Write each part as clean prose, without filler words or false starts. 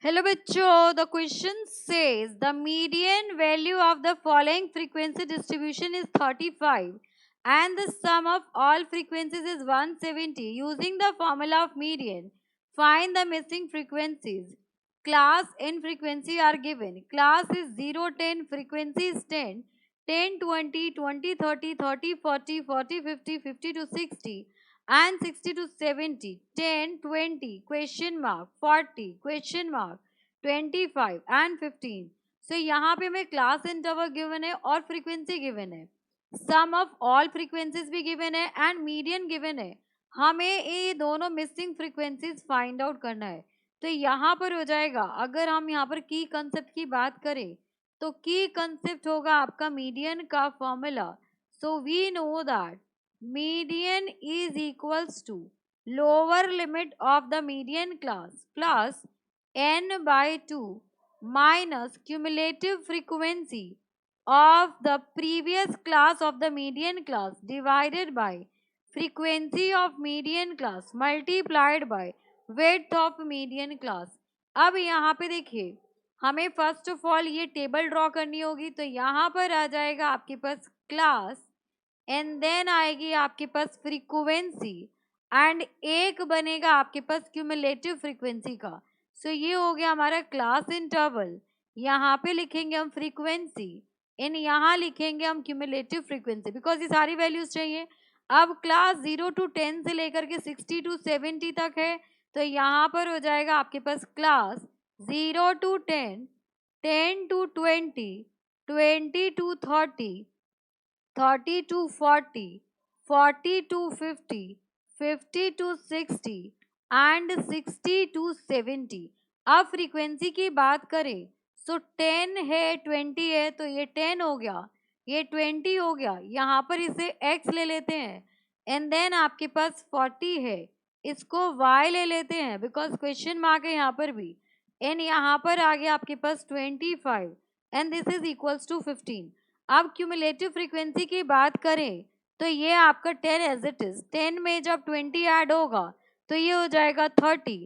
Hello बच्चों, the question says the median value of the following frequency distribution is 35 and the sum of all frequencies is 170. Using the formula of median, find the missing frequencies. Class in frequency are given. Class is 0, 10, frequency is 10, 10, 20, 20, 30, 30, 40, 40, 50, 50 to 60 and 60 to 70, 10, 20, question mark, 40, question mark, 25 and 15. So यहाँ पे हमें class interval given है और frequency given है, सम of all frequencies भी given है and median given है. हमें ये दोनों मिसिंग फ्रीक्वेंसीज फाइंड आउट करना है. तो यहाँ पर हो जाएगा, अगर हम यहाँ पर की कंसेप्ट की बात करें तो की कंसेप्ट होगा आपका मीडियन का formula. So we know that median is equals to lower limit of the median class plus n by 2 minus cumulative frequency of the previous class of the median class divided by frequency of median class multiplied by width of median class. अब यहाँ पे देखिए, हमें first of all ये table draw करनी होगी. तो यहाँ पर आ जाएगा आपके पास क्लास एंड देन आएगी आपके पास फ्रीक्वेंसी एंड एक बनेगा आपके पास क्यूमुलेटिव फ्रीक्वेंसी का. सो ये हो गया हमारा क्लास इंटरवल. यहाँ पे लिखेंगे हम फ्रीक्वेंसी इन, यहाँ लिखेंगे हम क्यूमुलेटिव फ्रीक्वेंसी बिकॉज ये सारी वैल्यूज चाहिए. अब क्लास 0 to 10 से लेकर के 60 to 70 तक है. तो यहाँ पर हो जाएगा आपके पास class 0 to 10, 10 to 20, 20 to 30, 30 to 40, 40 to 50, 50 to 60 and 60 to 70. अब फ्रीक्वेंसी की बात करें तो 10 है, 20 है, तो ये 10 हो गया, ये 20 हो गया. यहाँ पर इसे x ले लेते हैं एंड देन आपके पास 40 है, इसको y ले लेते हैं बिकॉज क्वेश्चन मार्क है यहाँ पर भी. एंड यहाँ पर आ गया आपके पास 25 and this is equals to 15. अब क्यूमुलेटिव फ्रीक्वेंसी की बात करें तो ये आपका 10 एज इट इज. 10 में जब 20 ऐड होगा तो ये हो जाएगा 30.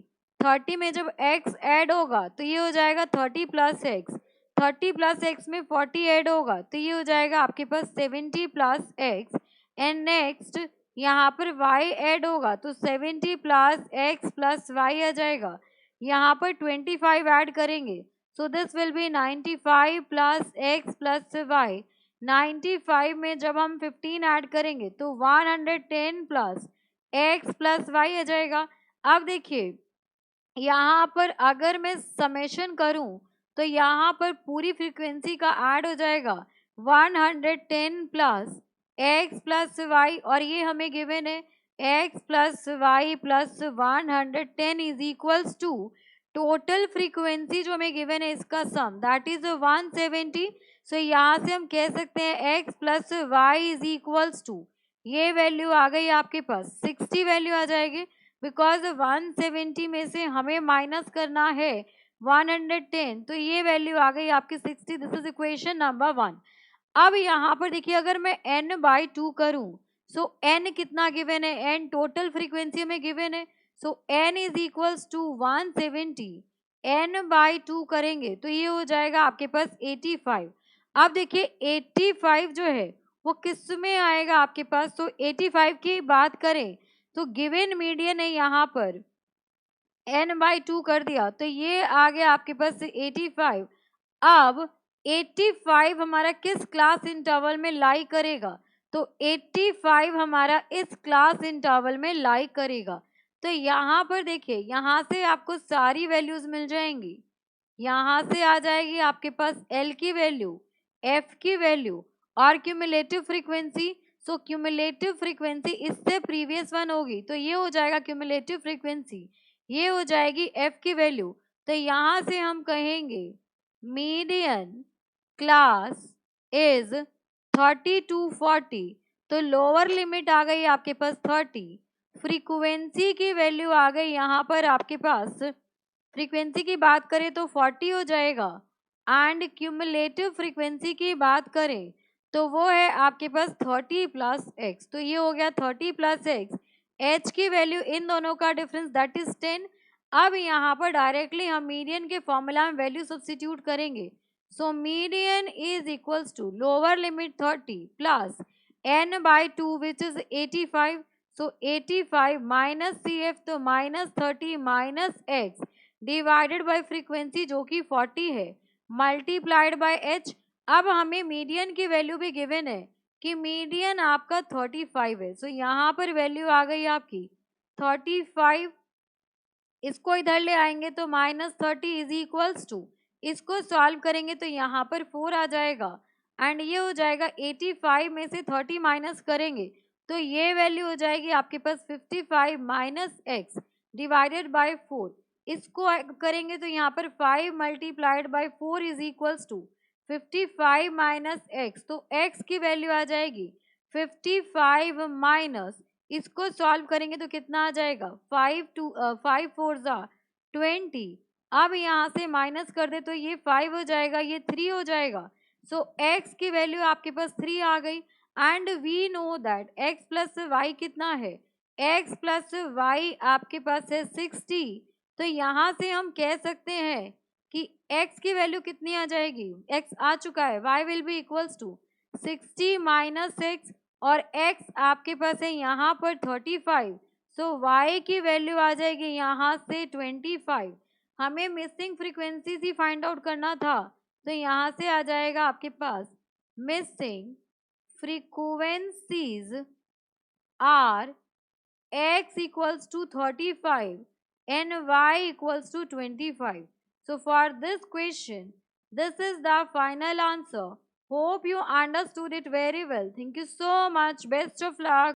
30 में जब x ऐड होगा तो ये हो जाएगा 30 प्लस एक्स. 30 प्लस एक्स में 40 ऐड होगा तो ये हो जाएगा आपके पास 70 प्लस एक्स. एंड नेक्स्ट यहाँ पर y ऐड होगा तो 70 प्लस एक्स प्लस y आ जाएगा. यहाँ पर 25 ऐड करेंगे so this will be 95 plus x plus y. 95 में जब हम 15 ऐड करेंगे तो 110 प्लस x प्लस y आ जाएगा. अब देखिए यहाँ पर अगर मैं समेशन करूं तो यहाँ पर पूरी फ्रीक्वेंसी का ऐड हो जाएगा 110 प्लस x प्लस y और ये हमें गिवन है x plus y plus 110 is equals to total frequency जो हमें गिवन है इसका सम दैट इज 170. सो यहाँ से हम कह सकते हैं x plus Y is equals to, ये वैल्यू आ गई आपके पास 60 वैल्यू आ जाएगी बिकॉज 170 में से हमें माइनस करना है 110. तो ये वैल्यू आ गई आपकी 60. This is equation number 1. अब यहाँ पर देखिए अगर मैं n बाई 2 करूँ सो n कितना गिवन है, n टोटल फ्रीक्वेंसी में गिवन है. So n is equals to 170, n by 2 करेंगे तो ये हो जाएगा आपके पास 85. अब देखिए 85 जो है वो किस में आएगा आपके पास. तो 85 की बात करें तो गिवन मीडियन है यहाँ पर n बाई 2 कर दिया तो ये आ गया आपके पास 85. अब 85 हमारा किस क्लास इंटरवल में लाई करेगा, तो 85 हमारा इस क्लास इंटरवल में लाई करेगा. तो यहाँ पर देखिए यहाँ से आपको सारी वैल्यूज मिल जाएंगी. यहाँ से आ जाएगी आपके पास L की वैल्यू, F की वैल्यू और क्यूमुलेटिव फ्रीक्वेंसी. सो क्यूमुलेटिव फ्रीक्वेंसी इससे प्रीवियस वन होगी तो ये हो जाएगा क्यूमुलेटिव फ्रीक्वेंसी, ये हो जाएगी F की वैल्यू. तो यहाँ से हम कहेंगे मीडियन क्लास इज 30 to 40. तो लोअर लिमिट आ गई आपके पास 30. फ्रीक्वेंसी की वैल्यू आ गई यहाँ पर आपके पास, फ्रीक्वेंसी की बात करें तो 40 हो जाएगा एंड क्यूमुलेटिव फ्रीक्वेंसी की बात करें तो वो है आपके पास 30 प्लस एक्स. तो ये हो गया 30 प्लस एक्स. एच की वैल्यू इन दोनों का डिफरेंस दैट इज 10 अब यहाँ पर डायरेक्टली हम मीडियन के फॉर्मूला में वैल्यू सब्स्टिट्यूट करेंगे. So median is equals to lower limit 30 plus n by 2 which is 85. So 85 minus CF तो minus 30 minus x divided by frequency जो कि 40 है मल्टीप्लाइड बाय h. अब हमें मीडियन की वैल्यू भी गिवन है कि मीडियन आपका 35 है. सो यहाँ पर वैल्यू आ गई आपकी 35. इसको इधर ले आएंगे तो माइनस 30 इज इक्वल्स टू, इसको सॉल्व करेंगे तो यहाँ पर 4 आ जाएगा एंड ये हो जाएगा 85 में से 30 माइनस करेंगे तो ये वैल्यू हो जाएगी आपके पास 55 माइनस एक्स डिवाइडेड बाय 4. इसको करेंगे तो यहाँ पर 5 multiplied by 4 is equals to 55 minus X. तो एक्स की वैल्यू आ जाएगी 55 माइनस, इसको सॉल्व करेंगे तो कितना आ जाएगा 5 4 ज़ा 20. अब यहाँ से माइनस कर दे तो ये 5 हो जाएगा, ये 3 हो जाएगा. सो x की वैल्यू आपके पास 3 आ गई and we know that x plus Y कितना है, x प्लस वाई आपके पास है 60. तो यहाँ से हम कह सकते हैं कि x की वैल्यू कितनी आ जाएगी, x आ चुका है, y will be equals to 60 minus X और x आपके पास है यहाँ पर 35. सो y की वैल्यू आ जाएगी यहाँ से 25. हमें मिसिंग फ्रीक्वेंसीज ही फाइंड आउट करना था तो यहाँ से आ जाएगा आपके पास missing frequencies are x equals to 35 and y equals to 25. So for this question, this is the final answer. Hope you understood it very well. Thank you so much. Best of luck.